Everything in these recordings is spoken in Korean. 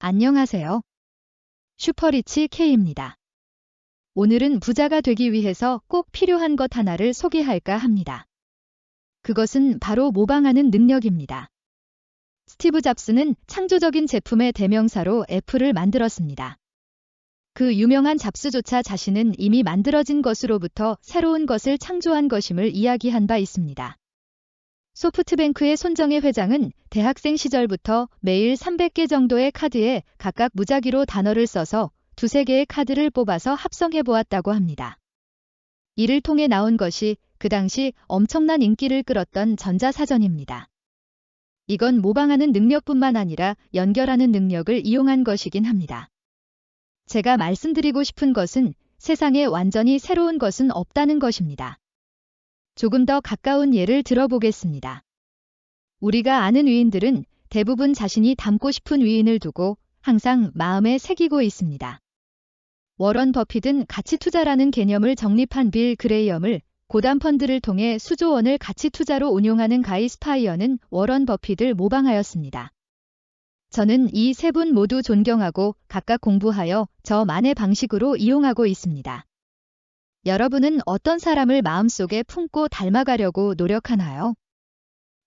안녕하세요. 슈퍼리치 K입니다. 오늘은 부자가 되기 위해서 꼭 필요한 것 하나를 소개할까 합니다. 그것은 바로 모방하는 능력입니다. 스티브 잡스는 창조적인 제품의 대명사로 애플을 만들었습니다. 그 유명한 잡스조차 자신은 이미 만들어진 것으로부터 새로운 것을 창조한 것임을 이야기한 바 있습니다. 소프트뱅크의 손정혜 회장은 대학생 시절부터 매일 300개 정도의 카드에 각각 무작위로 단어를 써서 두세 개의 카드를 뽑아서 합성해 보았다고 합니다. 이를 통해 나온 것이 그 당시 엄청난 인기를 끌었던 전자사전입니다. 이건 모방하는 능력뿐만 아니라 연결하는 능력을 이용한 것이긴 합니다. 제가 말씀드리고 싶은 것은 세상에 완전히 새로운 것은 없다는 것입니다. 조금 더 가까운 예를 들어보겠습니다. 우리가 아는 위인들은 대부분 자신이 닮고 싶은 위인을 두고 항상 마음에 새기고 있습니다. 워런 버핏은 가치투자라는 개념을 정립한 빌 그레이엄을 고담 펀드를 통해 수조 원을 가치투자로 운용하는 가이 스파이어는 워런 버핏을 모방하였습니다. 저는 이 세 분 모두 존경하고 각각 공부하여 저만의 방식으로 이용하고 있습니다. 여러분은 어떤 사람을 마음속에 품고 닮아가려고 노력하나요?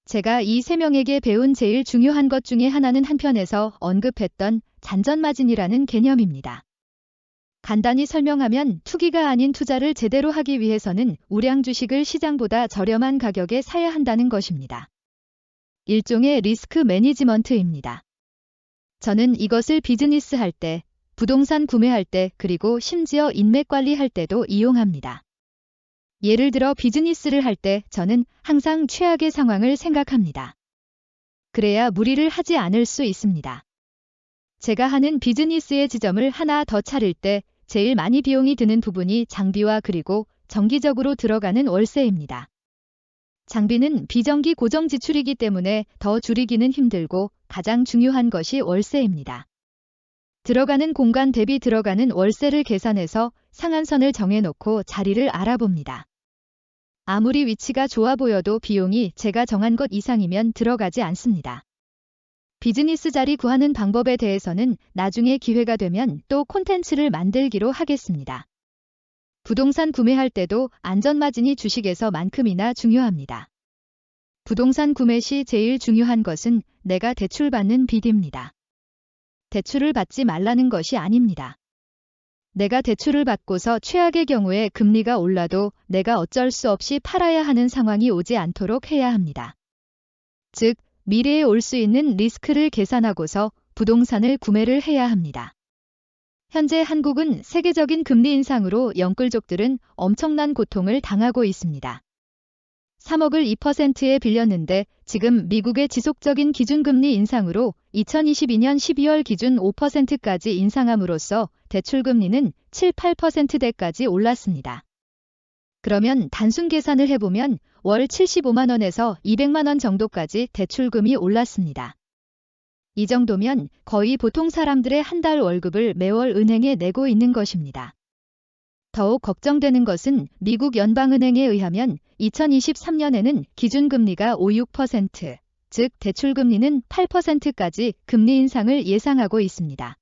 제가 이 세 명에게 배운 제일 중요한 것 중에 하나는 한편에서 언급했던 잔전마진이라는 개념입니다. 간단히 설명하면 투기가 아닌 투자를 제대로 하기 위해서는 우량 주식을 시장보다 저렴한 가격에 사야 한다는 것입니다. 일종의 리스크 매니지먼트입니다. 저는 이것을 비즈니스 할 때, 부동산 구매할 때 그리고 심지어 인맥 관리할 때도 이용합니다. 예를 들어 비즈니스를 할 때 저는 항상 최악의 상황을 생각합니다. 그래야 무리를 하지 않을 수 있습니다. 제가 하는 비즈니스의 지점을 하나 더 차릴 때 제일 많이 비용이 드는 부분이 장비와 그리고 정기적으로 들어가는 월세입니다. 장비는 비정기 고정 지출이기 때문에 더 줄이기는 힘들고 가장 중요한 것이 월세입니다. 들어가는 공간 대비 들어가는 월세를 계산해서 상한선을 정해놓고 자리를 알아봅니다. 아무리 위치가 좋아 보여도 비용이 제가 정한 것 이상이면 들어가지 않습니다. 비즈니스 자리 구하는 방법에 대해서는 나중에 기회가 되면 또 콘텐츠를 만들기로 하겠습니다. 부동산 구매할 때도 안전마진이 주식에서만큼이나 중요합니다. 부동산 구매 시 제일 중요한 것은 내가 대출받는 빚입니다. 대출을 받지 말라는 것이 아닙니다. 내가 대출을 받고서 최악의 경우에 금리가 올라도 내가 어쩔 수 없이 팔아야 하는 상황이 오지 않도록 해야 합니다. 즉, 미래에 올 수 있는 리스크를 계산하고서 부동산을 구매를 해야 합니다. 현재 한국은 세계적인 금리 인상으로 영끌족들은 엄청난 고통을 당하고 있습니다. 3억을 2%에 빌렸는데 지금 미국의 지속적인 기준금리 인상으로 2022년 12월 기준 5%까지 인상함으로써 대출금리는 7, 8%대까지 올랐습니다. 그러면 단순 계산을 해보면 월 75만 원에서 200만 원 정도까지 대출금이 올랐습니다. 이 정도면 거의 보통 사람들의 한 달 월급을 매월 은행에 내고 있는 것입니다. 더욱 걱정되는 것은 미국 연방은행에 의하면 2023년에는 기준금리가 5, 6%, 즉 대출금리는 8%까지 금리 인상을 예상하고 있습니다.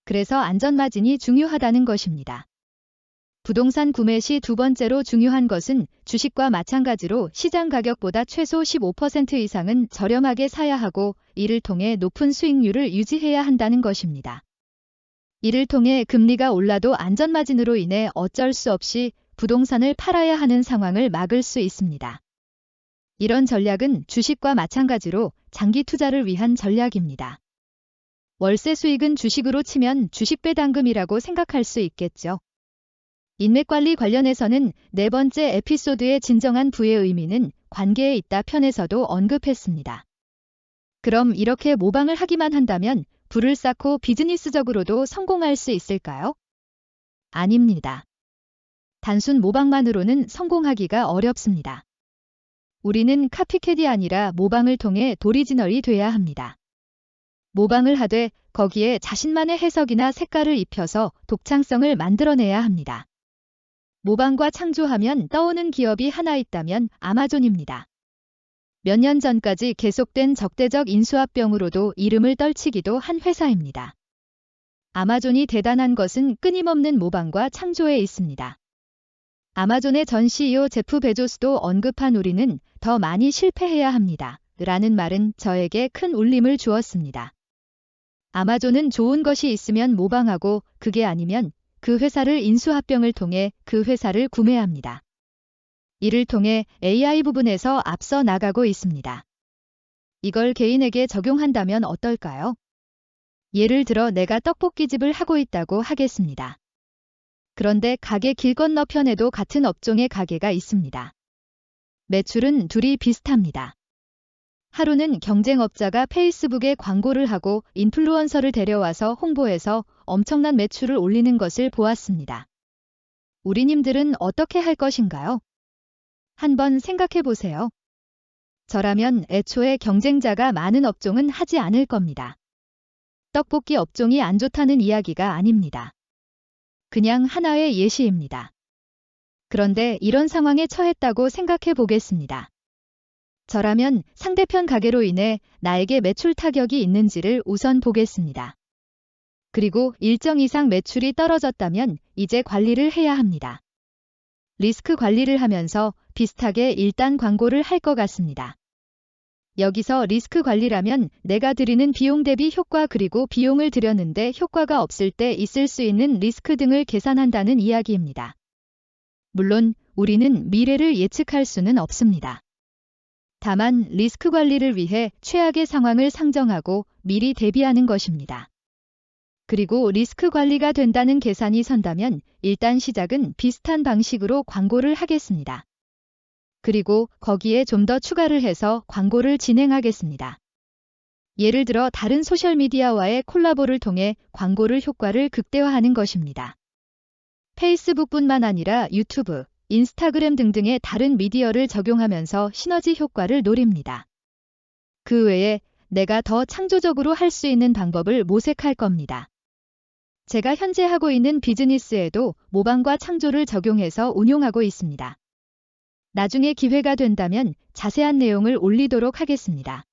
그래서 안전마진이 중요하다는 것입니다. 부동산 구매 시 두 번째로 중요한 것은 주식과 마찬가지로 시장 가격보다 최소 15% 이상은 저렴하게 사야 하고 이를 통해 높은 수익률을 유지해야 한다는 것입니다. 이를 통해 금리가 올라도 안전마진으로 인해 어쩔 수 없이 부동산을 팔아야 하는 상황을 막을 수 있습니다. 이런 전략은 주식과 마찬가지로 장기 투자를 위한 전략입니다. 월세 수익은 주식으로 치면 주식 배당금이라고 생각할 수 있겠죠. 인맥관리 관련해서는 네 번째 에피소드의 진정한 부의 의미는 관계에 있다 편에서도 언급했습니다. 그럼 이렇게 모방을 하기만 한다면 부를 쌓고 비즈니스적으로도 성공할 수 있을까요? 아닙니다. 단순 모방만으로는 성공하기가 어렵습니다. 우리는 카피캣이 아니라 모방을 통해 도리지널이 돼야 합니다. 모방을 하되 거기에 자신만의 해석이나 색깔을 입혀서 독창성을 만들어내야 합니다. 모방과 창조하면 떠오는 기업이 하나 있다면 아마존입니다. 몇 년 전까지 계속된 적대적 인수합병으로도 이름을 떨치기도 한 회사입니다. 아마존이 대단한 것은 끊임없는 모방과 창조에 있습니다. 아마존의 전 CEO 제프 베조스도 언급한 우리는 더 많이 실패해야 합니다. 라는 말은 저에게 큰 울림을 주었습니다. 아마존은 좋은 것이 있으면 모방하고 그게 아니면 그 회사를 인수합병을 통해 그 회사를 구매합니다. 이를 통해 AI 부분에서 앞서 나가고 있습니다. 이걸 개인에게 적용한다면 어떨까요? 예를 들어 내가 떡볶이집을 하고 있다고 하겠습니다. 그런데 가게 길 건너편에도 같은 업종의 가게가 있습니다. 매출은 둘이 비슷합니다. 하루는 경쟁업자가 페이스북에 광고를 하고 인플루언서를 데려와서 홍보해서 엄청난 매출을 올리는 것을 보았습니다. 우리님들은 어떻게 할 것인가요? 한번 생각해 보세요. 저라면 애초에 경쟁자가 많은 업종은 하지 않을 겁니다. 떡볶이 업종이 안 좋다는 이야기가 아닙니다. 그냥 하나의 예시입니다. 그런데 이런 상황에 처했다고 생각해 보겠습니다. 저라면 상대편 가게로 인해 나에게 매출 타격이 있는지를 우선 보겠습니다. 그리고 일정 이상 매출이 떨어졌다면 이제 관리를 해야 합니다. 리스크 관리를 하면서 비슷하게 일단 광고를 할 것 같습니다. 여기서 리스크 관리라면 내가 들이는 비용 대비 효과 그리고 비용을 들였는데 효과가 없을 때 있을 수 있는 리스크 등을 계산한다는 이야기입니다. 물론 우리는 미래를 예측할 수는 없습니다. 다만 리스크 관리를 위해 최악의 상황을 상정하고 미리 대비하는 것입니다. 그리고 리스크 관리가 된다는 계산이 선다면 일단 시작은 비슷한 방식으로 광고를 하겠습니다. 그리고 거기에 좀 더 추가를 해서 광고를 진행하겠습니다. 예를 들어 다른 소셜미디어와의 콜라보를 통해 광고를 효과를 극대화하는 것입니다. 페이스북뿐만 아니라 유튜브, 인스타그램 등등의 다른 미디어를 적용하면서 시너지 효과를 노립니다. 그 외에 내가 더 창조적으로 할 수 있는 방법을 모색할 겁니다. 제가 현재 하고 있는 비즈니스에도 모방과 창조를 적용해서 운용하고 있습니다. 나중에 기회가 된다면 자세한 내용을 올리도록 하겠습니다.